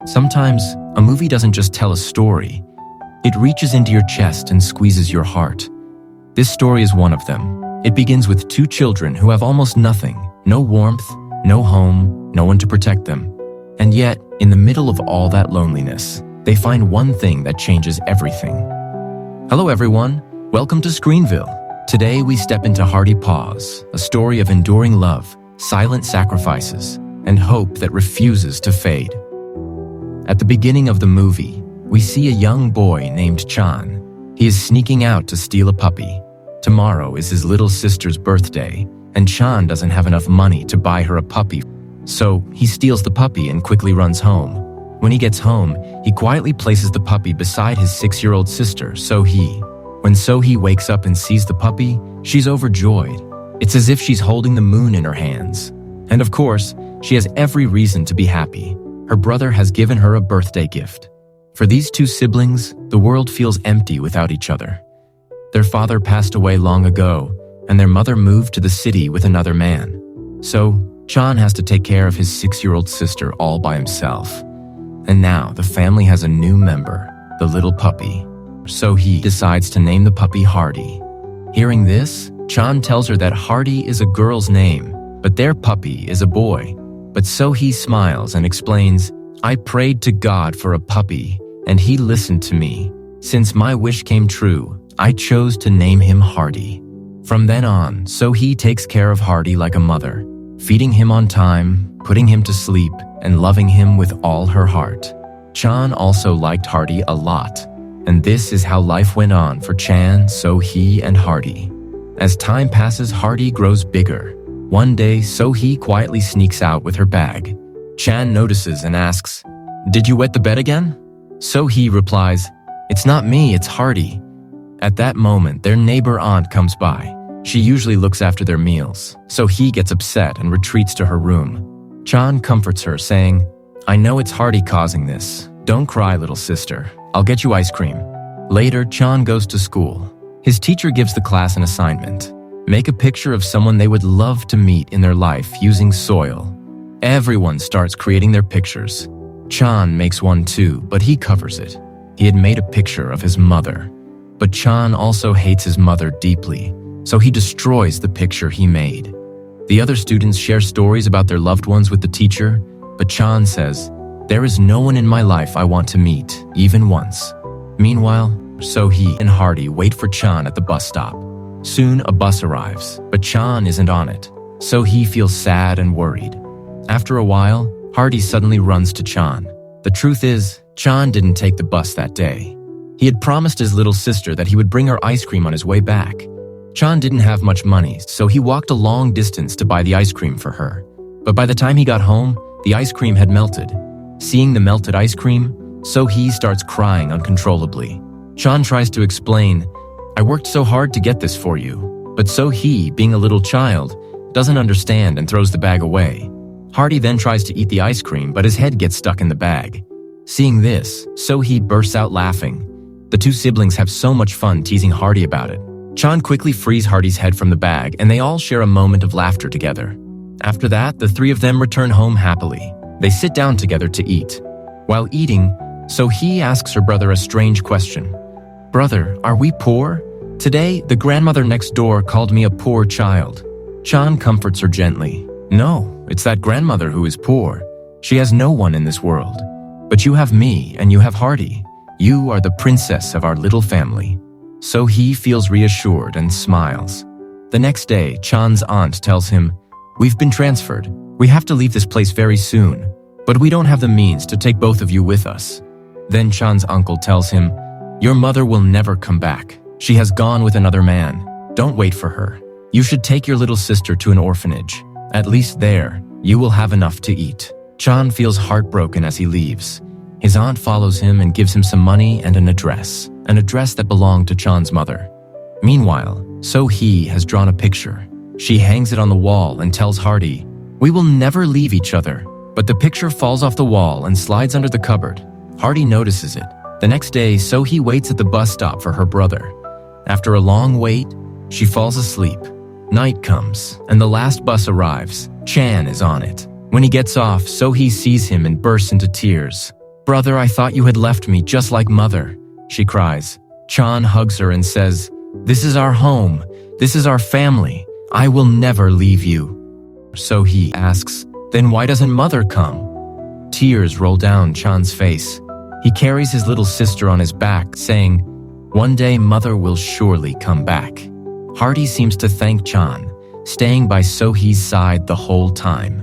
Sometimes, a movie doesn't just tell a story. It reaches into your chest and squeezes your heart. This story is one of them. It begins with two children who have almost nothing, no warmth, no home, no one to protect them. And yet, in the middle of all that loneliness, they find one thing that changes everything. Hello everyone, welcome to ScreenVille. Today we step into Hardy Paws, a story of enduring love, silent sacrifices, and hope that refuses to fade. At the beginning of the movie, we see a young boy named Chan. He is sneaking out to steal a puppy. Tomorrow is his little sister's birthday, and Chan doesn't have enough money to buy her a puppy. So he steals the puppy and quickly runs home. When he gets home, he quietly places the puppy beside his 6-year-old sister, Sohee. When Sohee wakes up and sees the puppy, she's overjoyed. It's as if she's holding the moon in her hands. And of course, she has every reason to be happy. Her brother has given her a birthday gift. For these two siblings, the world feels empty without each other. Their father passed away long ago, and their mother moved to the city with another man. So, Chan has to take care of his 6-year-old sister all by himself. And now the family has a new member, the little puppy. So he decides to name the puppy Hardy. Hearing this, Chan tells her that Hardy is a girl's name, but their puppy is a boy. But Sohee smiles and explains, "I prayed to God for a puppy, and he listened to me. Since my wish came true, I chose to name him Hardy." From then on, Sohee takes care of Hardy like a mother, feeding him on time, putting him to sleep, and loving him with all her heart. Chan also liked Hardy a lot, and this is how life went on for Chan, Sohee, and Hardy. As time passes, Hardy grows bigger. One day, Sohee quietly sneaks out with her bag. Chan notices and asks, "Did you wet the bed again?" Sohee replies, "It's not me, it's Hardy." At that moment, their neighbor aunt comes by. She usually looks after their meals. Sohee gets upset and retreats to her room. Chan comforts her, saying, "I know it's Hardy causing this. Don't cry, little sister. I'll get you ice cream." Later, Chan goes to school. His teacher gives the class an assignment. Make a picture of someone they would love to meet in their life using soil. Everyone starts creating their pictures. Chan makes one too, but he covers it. He had made a picture of his mother. But Chan also hates his mother deeply, so he destroys the picture he made. The other students share stories about their loved ones with the teacher, but Chan says, "There is no one in my life I want to meet, even once." Meanwhile, Sohee and Hardy wait for Chan at the bus stop. Soon, a bus arrives, but Chan isn't on it. Sohee feels sad and worried. After a while, Hardy suddenly runs to Chan. The truth is, Chan didn't take the bus that day. He had promised his little sister that he would bring her ice cream on his way back. Chan didn't have much money, so he walked a long distance to buy the ice cream for her. But by the time he got home, the ice cream had melted. Seeing the melted ice cream, Sohee starts crying uncontrollably. Chan tries to explain, "I worked so hard to get this for you." But Sohee, being a little child, doesn't understand and throws the bag away. Hardy then tries to eat the ice cream, but his head gets stuck in the bag. Seeing this, Sohee bursts out laughing. The two siblings have so much fun teasing Hardy about it. Chan quickly frees Hardy's head from the bag, and they all share a moment of laughter together. After that, the three of them return home happily. They sit down together to eat. While eating, Sohee asks her brother a strange question. "Brother, are we poor? Today, the grandmother next door called me a poor child." Chan comforts her gently. "No, it's that grandmother who is poor. She has no one in this world. But you have me and you have Hardy. You are the princess of our little family." Sohee feels reassured and smiles. The next day, Chan's aunt tells him, "We've been transferred. We have to leave this place very soon, but we don't have the means to take both of you with us." Then Chan's uncle tells him, "Your mother will never come back. She has gone with another man. Don't wait for her. You should take your little sister to an orphanage. At least there, you will have enough to eat." Chan feels heartbroken as he leaves. His aunt follows him and gives him some money and an address that belonged to Chan's mother. Meanwhile, Sohee has drawn a picture. She hangs it on the wall and tells Hardy, "We will never leave each other." But the picture falls off the wall and slides under the cupboard. Hardy notices it. The next day, Sohee waits at the bus stop for her brother. After a long wait, she falls asleep. Night comes, and the last bus arrives. Chan is on it. When he gets off, Sohee sees him and bursts into tears. "Brother, I thought you had left me just like mother," she cries. Chan hugs her and says, "This is our home. This is our family. I will never leave you." So he asks, "Then why doesn't mother come?" Tears roll down Chan's face. He carries his little sister on his back, saying, "One day mother will surely come back." Hardy seems to thank Chan, staying by So-hee's side the whole time.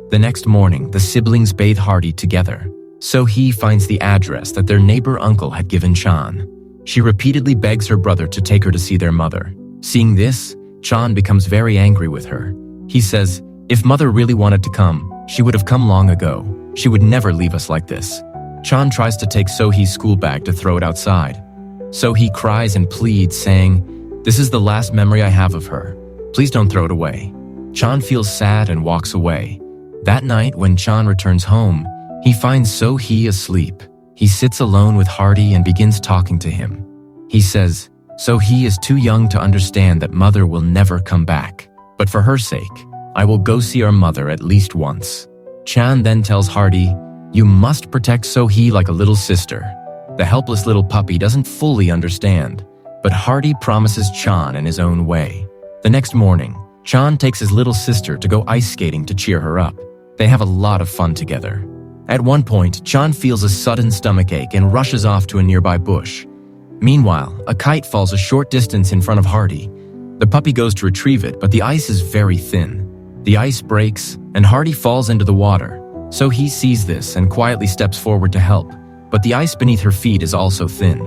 The next morning, the siblings bathe Hardy together. So-hee finds the address that their neighbor uncle had given Chan. She repeatedly begs her brother to take her to see their mother. Seeing this, Chan becomes very angry with her. He says, "If mother really wanted to come, she would have come long ago. She would never leave us like this." Chan tries to take So-hee's school bag to throw it outside. So-hee cries and pleads, saying, "This is the last memory I have of her. Please don't throw it away." Chan feels sad and walks away. That night, when Chan returns home, he finds So-hee asleep. He sits alone with Hardy and begins talking to him. He says, "So-hee is too young to understand that mother will never come back. But for her sake, I will go see our mother at least once." Chan then tells Hardy, "You must protect So-hee like a little sister." The helpless little puppy doesn't fully understand, but Hardy promises Chan in his own way. The next morning, Chan takes his little sister to go ice skating to cheer her up. They have a lot of fun together. At one point, Chan feels a sudden stomachache and rushes off to a nearby bush. Meanwhile, a kite falls a short distance in front of Hardy. The puppy goes to retrieve it, but the ice is very thin. The ice breaks, and Hardy falls into the water. So he sees this and quietly steps forward to help, but the ice beneath her feet is also thin.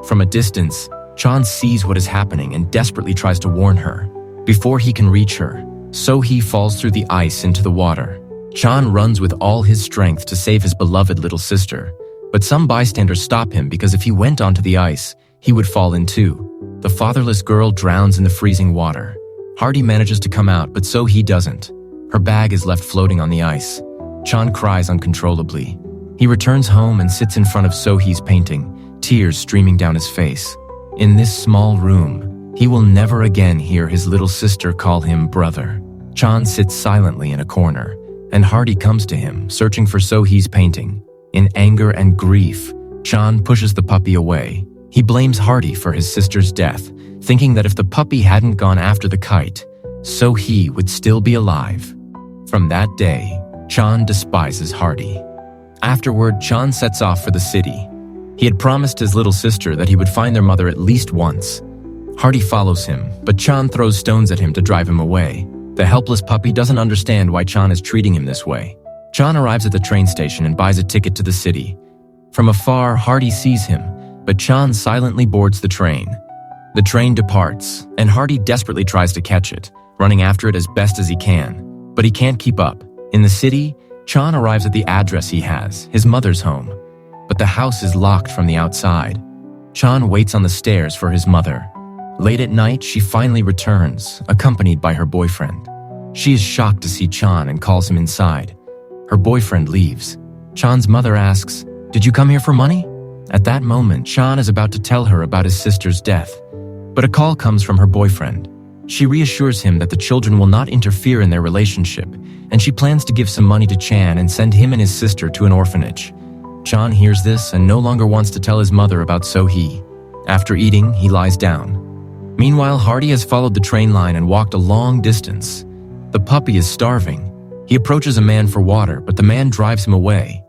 From a distance, Chan sees what is happening and desperately tries to warn her. Before he can reach her, So-hee falls through the ice into the water. Chan runs with all his strength to save his beloved little sister, but some bystanders stop him because if he went onto the ice, he would fall in too. The fatherless girl drowns in the freezing water. Hardy manages to come out, but So-hee doesn't. Her bag is left floating on the ice. Chan cries uncontrollably. He returns home and sits in front of So-hee's painting, tears streaming down his face. In this small room, he will never again hear his little sister call him brother. Chan sits silently in a corner, and Hardy comes to him, searching for So-hee's painting. In anger and grief, Chan pushes the puppy away. He blames Hardy for his sister's death, thinking that if the puppy hadn't gone after the kite, So-hee would still be alive. From that day, Chan despises Hardy. Afterward, Chan sets off for the city. He had promised his little sister that he would find their mother at least once. Hardy follows him, but Chan throws stones at him to drive him away. The helpless puppy doesn't understand why Chan is treating him this way. Chan arrives at the train station and buys a ticket to the city. From afar, Hardy sees him, but Chan silently boards the train. The train departs, and Hardy desperately tries to catch it, running after it as best as he can. But he can't keep up. In the city, Chan arrives at the address he has, his mother's home. But the house is locked from the outside. Chan waits on the stairs for his mother. Late at night, she finally returns, accompanied by her boyfriend. She is shocked to see Chan and calls him inside. Her boyfriend leaves. Chan's mother asks, "Did you come here for money?" At that moment, Chan is about to tell her about his sister's death. But a call comes from her boyfriend. She reassures him that the children will not interfere in their relationship, and she plans to give some money to Chan and send him and his sister to an orphanage. Chan hears this and no longer wants to tell his mother about So-hee. After eating, he lies down. Meanwhile, Hardy has followed the train line and walked a long distance. The puppy is starving. He approaches a man for water, but the man drives him away.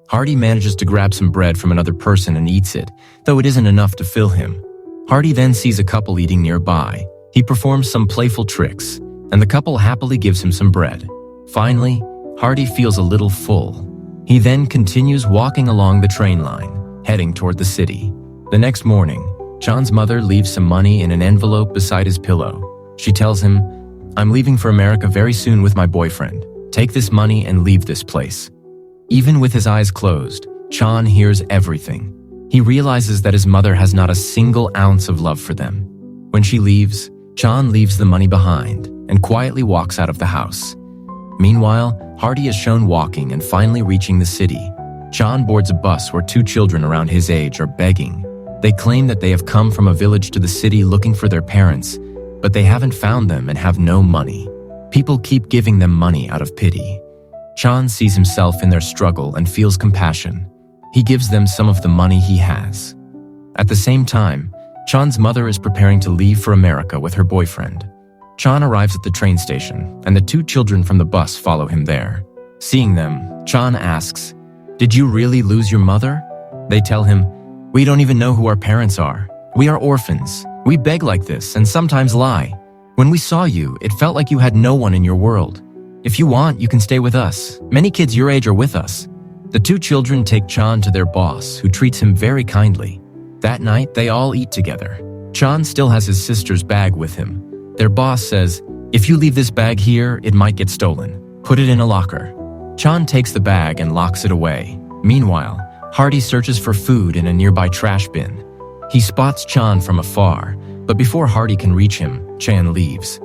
Hardy manages to grab some bread from another person and eats it, though it isn't enough to fill him. Hardy then sees a couple eating nearby. He performs some playful tricks, and the couple happily gives him some bread. Finally, Hardy feels a little full. He then continues walking along the train line, heading toward the city. The next morning, Chan's mother leaves some money in an envelope beside his pillow. She tells him, "I'm leaving for America very soon with my boyfriend. Take this money and leave this place." Even with his eyes closed, Chan hears everything. He realizes that his mother has not a single ounce of love for them. When she leaves, Chan leaves the money behind and quietly walks out of the house. Meanwhile, Hardy is shown walking and finally reaching the city. Chan boards a bus where two children around his age are begging. They claim that they have come from a village to the city looking for their parents, but they haven't found them and have no money. People keep giving them money out of pity. Chan sees himself in their struggle and feels compassion. He gives them some of the money he has. At the same time, Chan's mother is preparing to leave for America with her boyfriend. Chan arrives at the train station, and the two children from the bus follow him there. Seeing them, Chan asks, "Did you really lose your mother?" They tell him, "We don't even know who our parents are. We are orphans. We beg like this and sometimes lie. When we saw you, it felt like you had no one in your world. If you want, you can stay with us. Many kids your age are with us." The two children take Chan to their boss, who treats him very kindly. That night, they all eat together. Chan still has his sister's bag with him. Their boss says, "If you leave this bag here, it might get stolen. Put it in a locker." Chan takes the bag and locks it away. Meanwhile, Hardy searches for food in a nearby trash bin. He spots Chan from afar, but before Hardy can reach him, Chan leaves.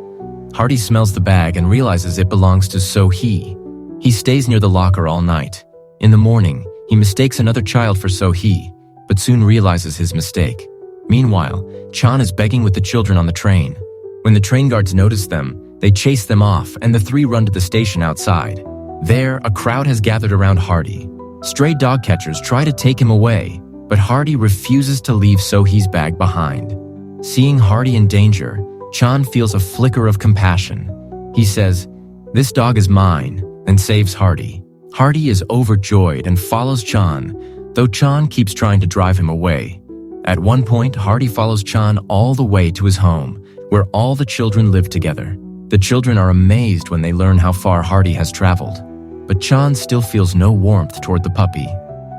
Hardy smells the bag and realizes it belongs to So-hee. He stays near the locker all night. In the morning, he mistakes another child for So-hee, but soon realizes his mistake. Meanwhile, Chan is begging with the children on the train. When the train guards notice them, they chase them off and the three run to the station outside. There, a crowd has gathered around Hardy. Stray dog catchers try to take him away, but Hardy refuses to leave So-hee's bag behind. Seeing Hardy in danger, Chan feels a flicker of compassion. He says, "This dog is mine," and saves Hardy. Hardy is overjoyed and follows Chan, though Chan keeps trying to drive him away. At one point, Hardy follows Chan all the way to his home, where all the children live together. The children are amazed when they learn how far Hardy has traveled. But Chan still feels no warmth toward the puppy.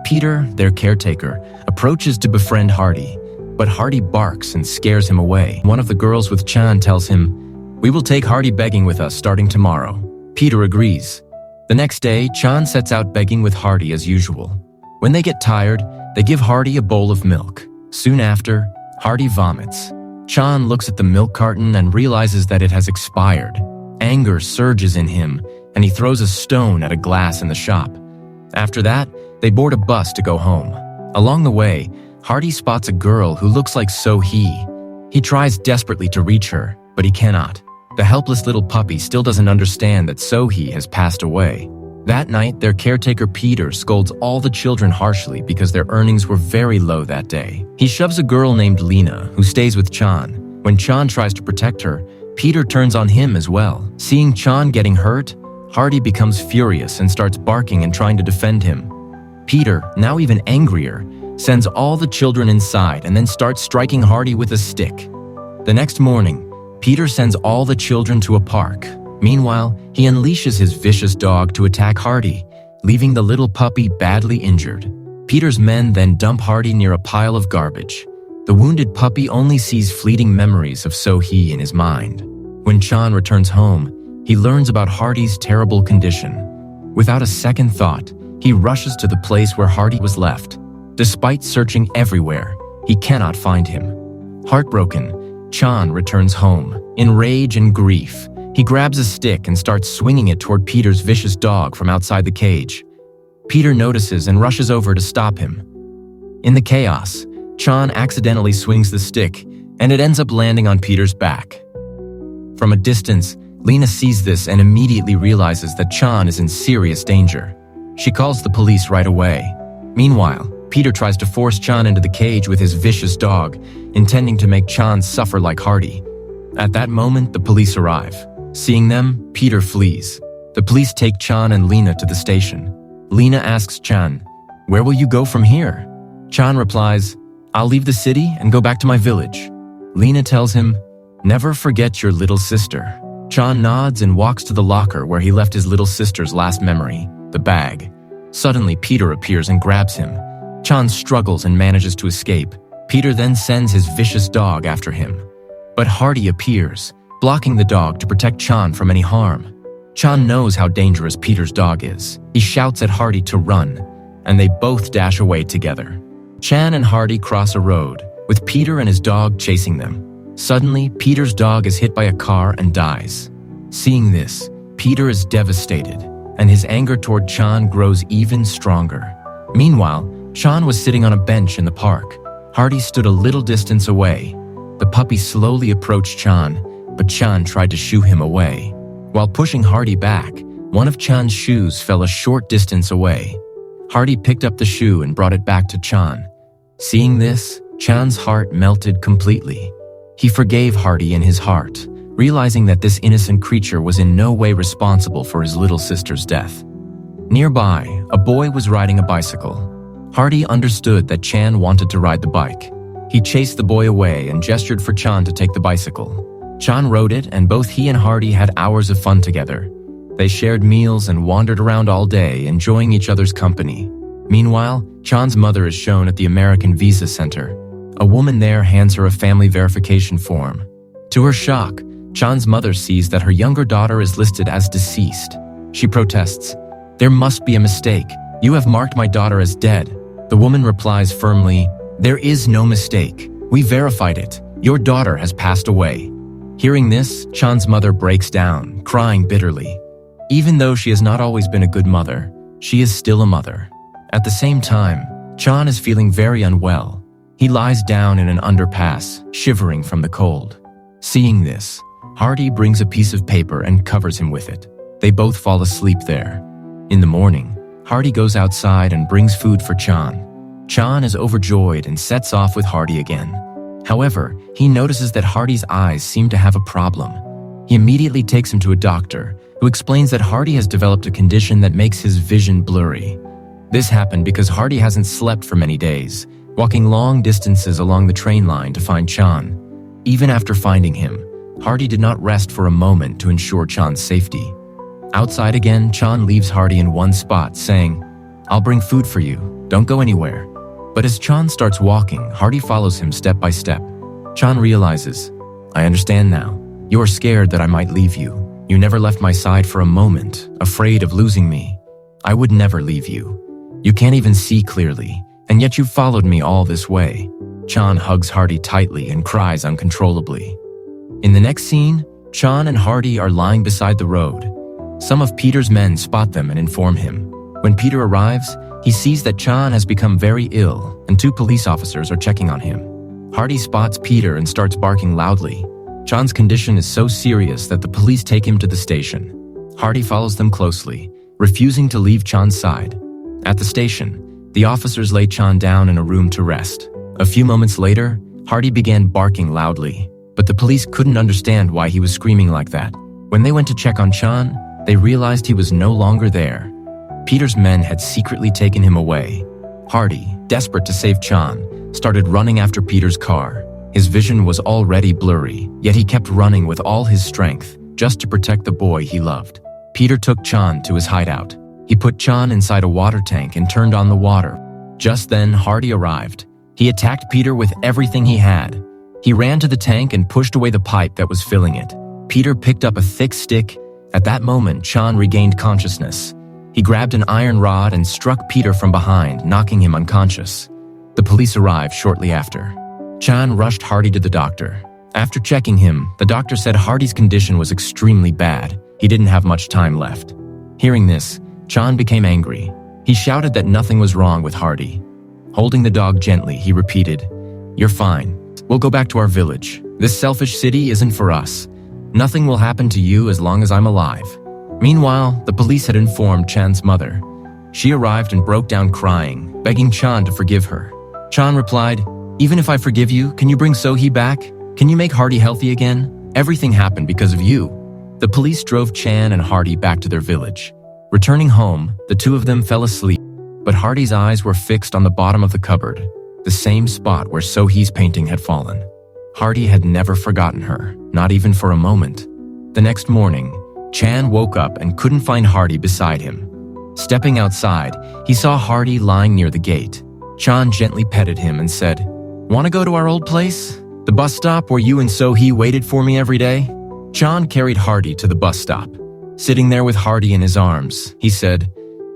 Peter, their caretaker, approaches to befriend Hardy, but Hardy barks and scares him away. One of the girls with Chan tells him, "We will take Hardy begging with us starting tomorrow." Peter agrees. The next day, Chan sets out begging with Hardy as usual. When they get tired, they give Hardy a bowl of milk. Soon after, Hardy vomits. Chan looks at the milk carton and realizes that it has expired. Anger surges in him, and he throws a stone at a glass in the shop. After that, they board a bus to go home. Along the way, Hardy spots a girl who looks like So-hee. He tries desperately to reach her, but he cannot. The helpless little puppy still doesn't understand that So-hee has passed away. That night, their caretaker Peter scolds all the children harshly because their earnings were very low that day. He shoves a girl named Lena, who stays with Chan. When Chan tries to protect her, Peter turns on him as well. Seeing Chan getting hurt, Hardy becomes furious and starts barking and trying to defend him. Peter, now even angrier, sends all the children inside and then starts striking Hardy with a stick. The next morning, Peter sends all the children to a park. Meanwhile, he unleashes his vicious dog to attack Hardy, leaving the little puppy badly injured. Peter's men then dump Hardy near a pile of garbage. The wounded puppy only sees fleeting memories of So-hee in his mind. When Chan returns home, he learns about Hardy's terrible condition. Without a second thought, he rushes to the place where Hardy was left. Despite searching everywhere, he cannot find him. Heartbroken, Chan returns home. In rage and grief, he grabs a stick and starts swinging it toward Peter's vicious dog from outside the cage. Peter notices and rushes over to stop him. In the chaos, Chan accidentally swings the stick, and it ends up landing on Peter's back. From a distance, Lena sees this and immediately realizes that Chan is in serious danger. She calls the police right away. Meanwhile, Peter tries to force Chan into the cage with his vicious dog, intending to make Chan suffer like Hardy. At that moment, the police arrive. Seeing them, Peter flees. The police take Chan and Lena to the station. Lena asks Chan, "Where will you go from here?" Chan replies, "I'll leave the city and go back to my village." Lena tells him, "Never forget your little sister." Chan nods and walks to the locker where he left his little sister's last memory, the bag. Suddenly, Peter appears and grabs him. Chan struggles and manages to escape. Peter then sends his vicious dog after him. But Hardy appears, blocking the dog to protect Chan from any harm. Chan knows how dangerous Peter's dog is. He shouts at Hardy to run, and they both dash away together. Chan and Hardy cross a road, with Peter and his dog chasing them. Suddenly, Peter's dog is hit by a car and dies. Seeing this, Peter is devastated, and his anger toward Chan grows even stronger. Meanwhile, Chan was sitting on a bench in the park. Hardy stood a little distance away. The puppy slowly approached Chan, but Chan tried to shoo him away. While pushing Hardy back, one of Chan's shoes fell a short distance away. Hardy picked up the shoe and brought it back to Chan. Seeing this, Chan's heart melted completely. He forgave Hardy in his heart, realizing that this innocent creature was in no way responsible for his little sister's death. Nearby, a boy was riding a bicycle. Hardy understood that Chan wanted to ride the bike. He chased the boy away and gestured for Chan to take the bicycle. Chan rode it, and both he and Hardy had hours of fun together. They shared meals and wandered around all day, enjoying each other's company. Meanwhile, Chan's mother is shown at the American Visa Center. A woman there hands her a family verification form. To her shock, Chan's mother sees that her younger daughter is listed as deceased. She protests, "There must be a mistake. You have marked my daughter as dead." The woman replies firmly, "There is no mistake. We verified it. Your daughter has passed away." Hearing this, Chan's mother breaks down, crying bitterly. Even though she has not always been a good mother, she is still a mother. At the same time, Chan is feeling very unwell. He lies down in an underpass, shivering from the cold. Seeing this, Hardy brings a piece of paper and covers him with it. They both fall asleep there. In the morning, Hardy goes outside and brings food for Chan. Chan is overjoyed and sets off with Hardy again. However, he notices that Hardy's eyes seem to have a problem. He immediately takes him to a doctor, who explains that Hardy has developed a condition that makes his vision blurry. This happened because Hardy hasn't slept for many days, walking long distances along the train line to find Chan. Even after finding him, Hardy did not rest for a moment to ensure Chan's safety. Outside again, Chan leaves Hardy in one spot, saying, "I'll bring food for you. Don't go anywhere." But as Chan starts walking, Hardy follows him step by step. Chan realizes, "I understand now. You are scared that I might leave you. You never left my side for a moment, afraid of losing me. I would never leave you. You can't even see clearly, and yet you've followed me all this way." Chan hugs Hardy tightly and cries uncontrollably. In the next scene, Chan and Hardy are lying beside the road. Some of Peter's men spot them and inform him. When Peter arrives, he sees that Chan has become very ill, and 2 police officers are checking on him. Hardy spots Peter and starts barking loudly. Chan's condition is so serious that the police take him to the station. Hardy follows them closely, refusing to leave Chan's side. At the station, the officers lay Chan down in a room to rest. A few moments later, Hardy began barking loudly, but the police couldn't understand why he was screaming like that. When they went to check on Chan, they realized he was no longer there. Peter's men had secretly taken him away. Hardy, desperate to save Chan, started running after Peter's car. His vision was already blurry, yet he kept running with all his strength, just to protect the boy he loved. Peter took Chan to his hideout. He put Chan inside a water tank and turned on the water. Just then, Hardy arrived. He attacked Peter with everything he had. He ran to the tank and pushed away the pipe that was filling it. Peter picked up a thick stick. At that moment, Chan regained consciousness. He grabbed an iron rod and struck Peter from behind, knocking him unconscious. The police arrived shortly after. Chan rushed Hardy to the doctor. After checking him, the doctor said Hardy's condition was extremely bad. He didn't have much time left. Hearing this, Chan became angry. He shouted that nothing was wrong with Hardy. Holding the dog gently, he repeated, "You're fine. We'll go back to our village. This selfish city isn't for us. Nothing will happen to you as long as I'm alive." Meanwhile, the police had informed Chan's mother. She arrived and broke down crying, begging Chan to forgive her. Chan replied, "Even if I forgive you, can you bring So-hee back? Can you make Hardy healthy again? Everything happened because of you." The police drove Chan and Hardy back to their village. Returning home, the 2 of them fell asleep, but Hardy's eyes were fixed on the bottom of the cupboard, the same spot where So-hee's painting had fallen. Hardy had never forgotten her, not even for a moment. The next morning, Chan woke up and couldn't find Hardy beside him. Stepping outside, he saw Hardy lying near the gate. Chan gently petted him and said, "Want to go to our old place? The bus stop where you and So-hee waited for me every day?" Chan carried Hardy to the bus stop. Sitting there with Hardy in his arms, he said,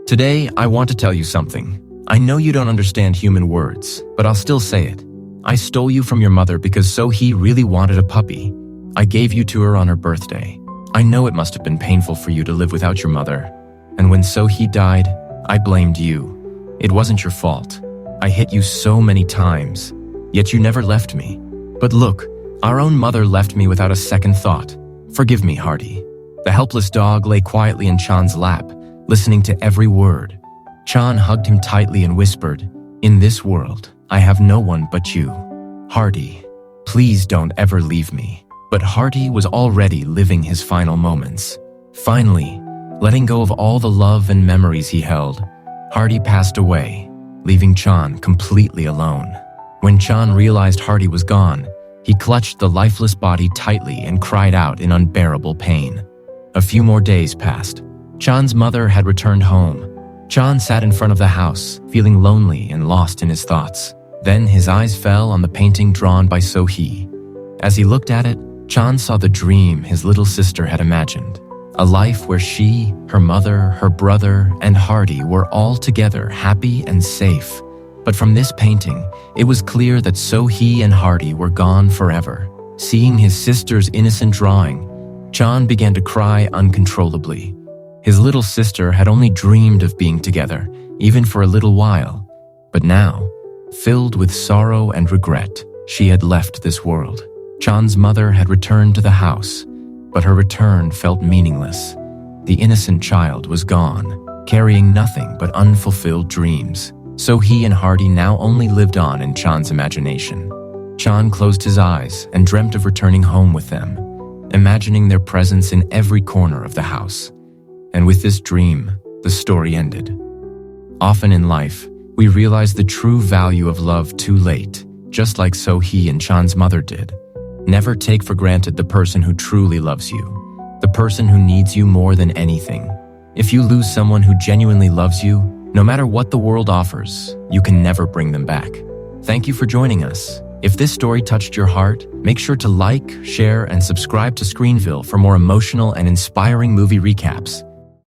"Today, I want to tell you something. I know you don't understand human words, but I'll still say it. I stole you from your mother because So-hee really wanted a puppy. I gave you to her on her birthday. I know it must have been painful for you to live without your mother. And when So-hee died, I blamed you. It wasn't your fault. I hit you so many times, yet you never left me. But look, our own mother left me without a second thought. Forgive me, Hardy." The helpless dog lay quietly in Chan's lap, listening to every word. Chan hugged him tightly and whispered, "In this world, I have no one but you. Hardy, please don't ever leave me." But Hardy was already living his final moments. Finally, letting go of all the love and memories he held, Hardy passed away, leaving Chan completely alone. When Chan realized Hardy was gone, he clutched the lifeless body tightly and cried out in unbearable pain. A few more days passed. Chan's mother had returned home. Chan sat in front of the house, feeling lonely and lost in his thoughts. Then his eyes fell on the painting drawn by So-hee. As he looked at it, Chan saw the dream his little sister had imagined. A life where she, her mother, her brother, and Hardy were all together, happy and safe. But from this painting, it was clear that So-hee and Hardy were gone forever. Seeing his sister's innocent drawing, Chan began to cry uncontrollably. His little sister had only dreamed of being together, even for a little while. But now, filled with sorrow and regret, she had left this world. Chan's mother had returned to the house, but her return felt meaningless. The innocent child was gone, carrying nothing but unfulfilled dreams. So-hee and Hardy now only lived on in Chan's imagination. Chan closed his eyes and dreamt of returning home with them, imagining their presence in every corner of the house. And with this dream, the story ended. Often in life, we realize the true value of love too late, just like So-hee and Chan's mother did. Never take for granted the person who truly loves you, the person who needs you more than anything. If you lose someone who genuinely loves you, no matter what the world offers, you can never bring them back. Thank you for joining us. If this story touched your heart, make sure to like, share, and subscribe to ScreenVille for more emotional and inspiring movie recaps.